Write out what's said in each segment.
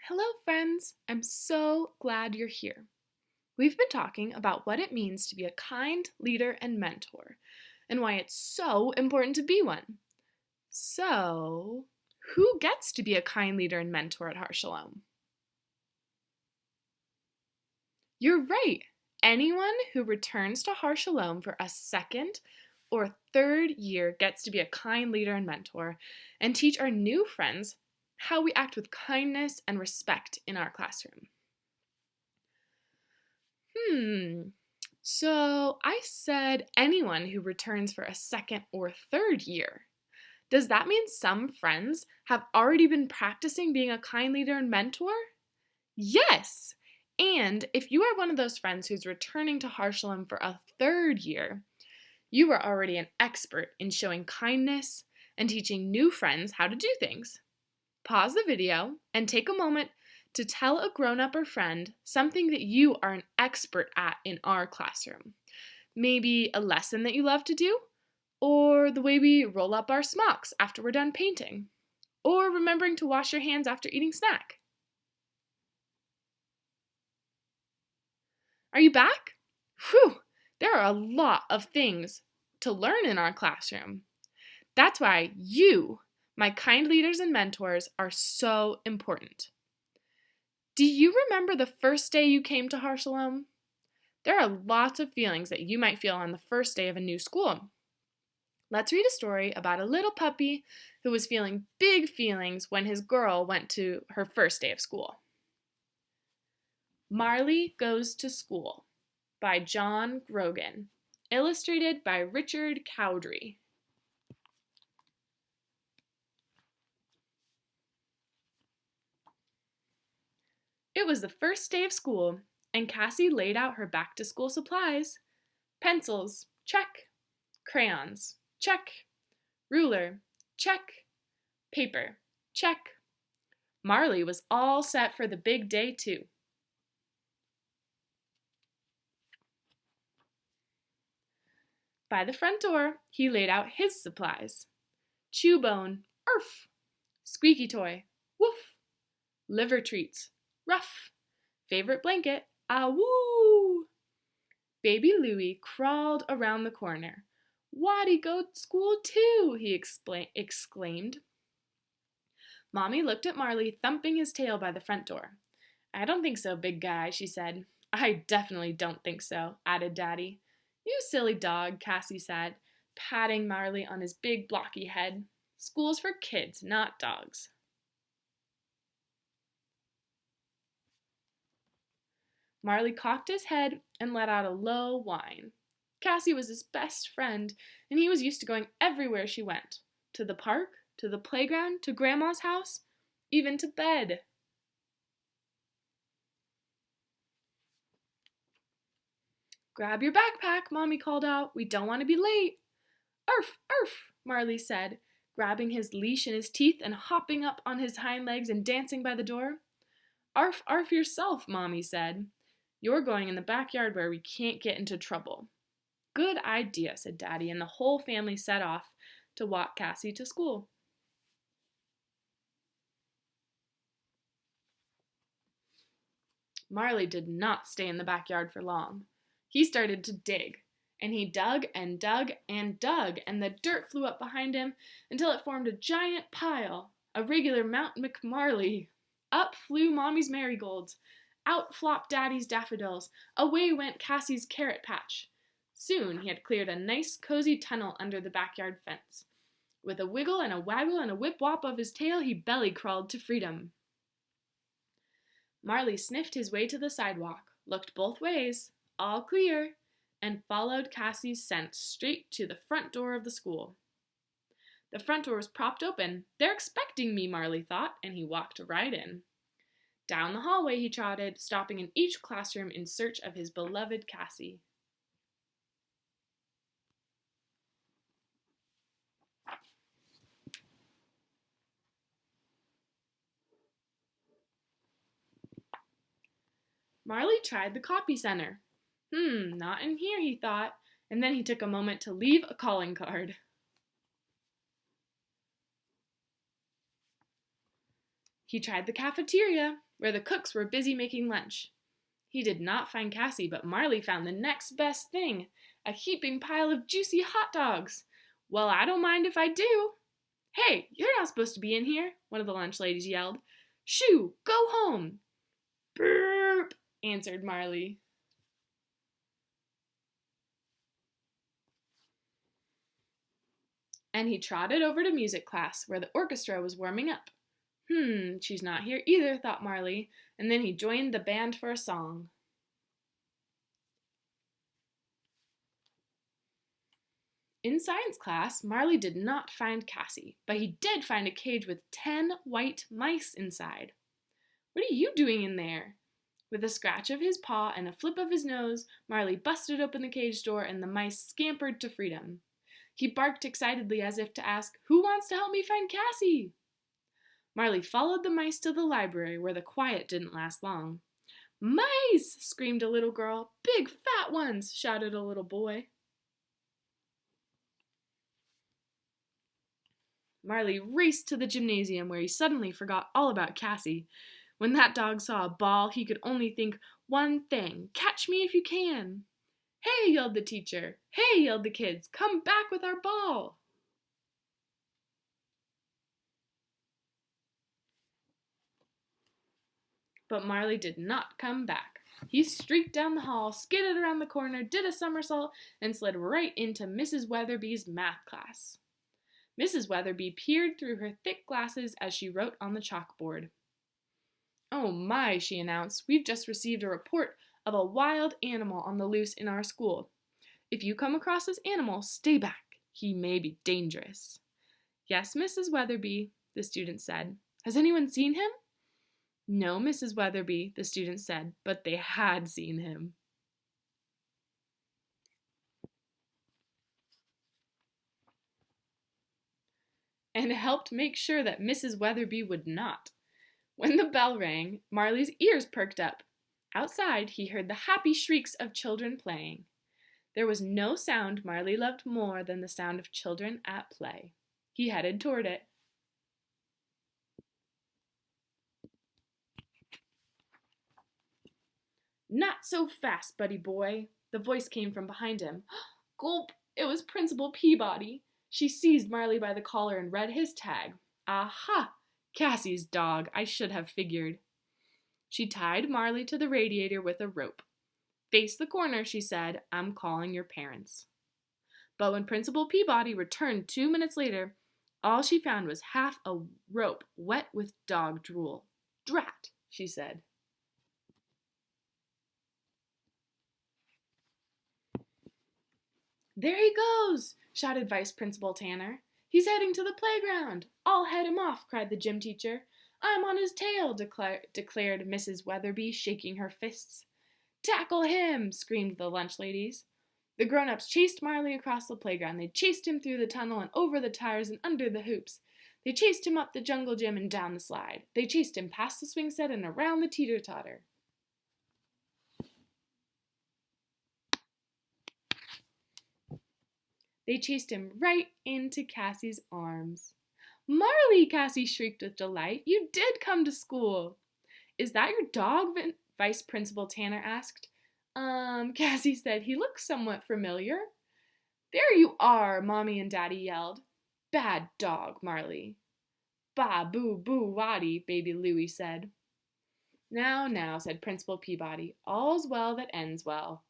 Hello, friends! I'm so glad you're here. We've been talking about what it means to be a kind leader and mentor, and why it's so important to be one. So, who gets to be a kind leader and mentor at Har Shalom? You're right! Anyone who returns to Har Shalom for a second or third year gets to be a kind leader and mentor and teach our new friends how we act with kindness and respect in our classroom. So I said anyone who returns for a second or third year. Does that mean some friends have already been practicing being a kind leader and mentor? Yes! And if you are one of those friends who's returning to Har Shalom for a third year, you are already an expert in showing kindness and teaching new friends how to do things. Pause the video and take a moment to tell a grown-up or friend something that you are an expert at in our classroom. Maybe a lesson that you love to do, or the way we roll up our smocks after we're done painting, or remembering to wash your hands after eating snack. Are you back? Whew! There are a lot of things to learn in our classroom. That's why you, my kind leaders and mentors, are so important. Do you remember the first day you came to Har Shalom? There are lots of feelings that you might feel on the first day of a new school. Let's read a story about a little puppy who was feeling big feelings when his girl went to her first day of school. Marley Goes to School by John Grogan, illustrated by Richard Cowdery. It was the first day of school, and Cassie laid out her back-to-school supplies. Pencils, check. Crayons, check. Ruler, check. Paper, check. Marley was all set for the big day, too. By the front door, he laid out his supplies. Chew bone, arf. Squeaky toy, woof. Liver treats, ruff. Favorite blanket, ah woo. Baby Louie crawled around the corner. Waddy go to school too, he exclaimed. Mommy looked at Marley thumping his tail by the front door. I don't think so, big guy, she said. I definitely don't think so, added Daddy. You silly dog, Cassie said, patting Marley on his big blocky head. School's for kids, not dogs. Marley cocked his head and let out a low whine. Cassie was his best friend, and he was used to going everywhere she went. To the park, to the playground, to Grandma's house, even to bed. Grab your backpack, Mommy called out. We don't want to be late. Arf, arf, Marley said, grabbing his leash in his teeth and hopping up on his hind legs and dancing by the door. Arf, arf yourself, Mommy said. You're going in the backyard where we can't get into trouble. Good idea, said Daddy, and the whole family set off to walk Cassie to school. Marley did not stay in the backyard for long. He started to dig, and he dug and dug and dug, and the dirt flew up behind him until it formed a giant pile, a regular Mount McMarley. Up flew Mommy's marigolds. Out flopped Daddy's daffodils. Away went Cassie's carrot patch. Soon he had cleared a nice, cozy tunnel under the backyard fence. With a wiggle and a waggle and a whip-wop of his tail, he belly-crawled to freedom. Marley sniffed his way to the sidewalk, looked both ways, all clear, and followed Cassie's scent straight to the front door of the school. The front door was propped open. They're expecting me, Marley thought, and he walked right in. Down the hallway he trotted, stopping in each classroom in search of his beloved Cassie. Marley tried the copy center. Not in here, he thought, and then he took a moment to leave a calling card. He tried the cafeteria. where the cooks were busy making lunch. He did not find Cassie, but Marley found the next best thing, a heaping pile of juicy hot dogs. Well, I don't mind if I do. Hey, you're not supposed to be in here, one of the lunch ladies yelled. Shoo, go home. Burp, answered Marley. And he trotted over to music class, where the orchestra was warming up. She's not here either, thought Marley, and then he joined the band for a song. In science class, Marley did not find Cassie, but he did find a cage with 10 white mice inside. What are you doing in there? With a scratch of his paw and a flip of his nose, Marley busted open the cage door and the mice scampered to freedom. He barked excitedly as if to ask, "Who wants to help me find Cassie?" Marley followed the mice to the library, where the quiet didn't last long. "Mice!" screamed a little girl. "Big fat ones!" shouted a little boy. Marley raced to the gymnasium, where he suddenly forgot all about Cassie. When that dog saw a ball, he could only think one thing: catch me if you can. "Hey!" yelled the teacher. "Hey!" yelled the kids. "Come back with our ball!" But Marley did not come back. He streaked down the hall, skidded around the corner, did a somersault, and slid right into Mrs. Weatherby's math class. Mrs. Weatherby peered through her thick glasses as she wrote on the chalkboard. "Oh my," she announced, "we've just received a report of a wild animal on the loose in our school. If you come across this animal, stay back. He may be dangerous." "Yes, Mrs. Weatherby," the student said. "Has anyone seen him?" "No, Mrs. Weatherby," the student said, but they had seen him. And helped make sure that Mrs. Weatherby would not. When the bell rang, Marley's ears perked up. Outside, he heard the happy shrieks of children playing. There was no sound Marley loved more than the sound of children at play. He headed toward it. "Not so fast, buddy boy," the voice came from behind him. Gulp! It was Principal Peabody. She seized Marley by the collar and read his tag. Aha! Cassie's dog, I should have figured. She tied Marley to the radiator with a rope. "Face the corner," she said. "I'm calling your parents." But when Principal Peabody returned 2 minutes later, all she found was half a rope wet with dog drool. "Drat," she said. "There he goes!" shouted Vice Principal Tanner. "He's heading to the playground. I'll head him off," cried the gym teacher. "I'm on his tail," declared Mrs. Weatherby, shaking her fists. "Tackle him!" screamed the lunch ladies. The grown-ups chased Marley across the playground. They chased him through the tunnel and over the tires and under the hoops. They chased him up the jungle gym and down the slide. They chased him past the swing set and around the teeter-totter. They chased him right into Cassie's arms. "Marley!" Cassie shrieked with delight. "You did come to school." "Is that your dog?" Vice Principal Tanner asked. Cassie said. "He looks somewhat familiar." "There you are!" Mommy and Daddy yelled. "Bad dog, Marley." "Ba, boo, boo, waddy," Baby Louie said. "Now, now," said Principal Peabody. "All's well that ends well."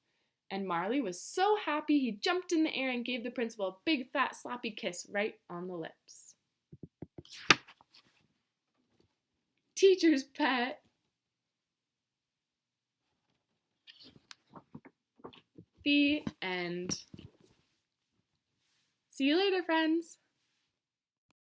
And Marley was so happy he jumped in the air and gave the principal a big fat sloppy kiss right on the lips. Teacher's pet. The end. See you later, friends.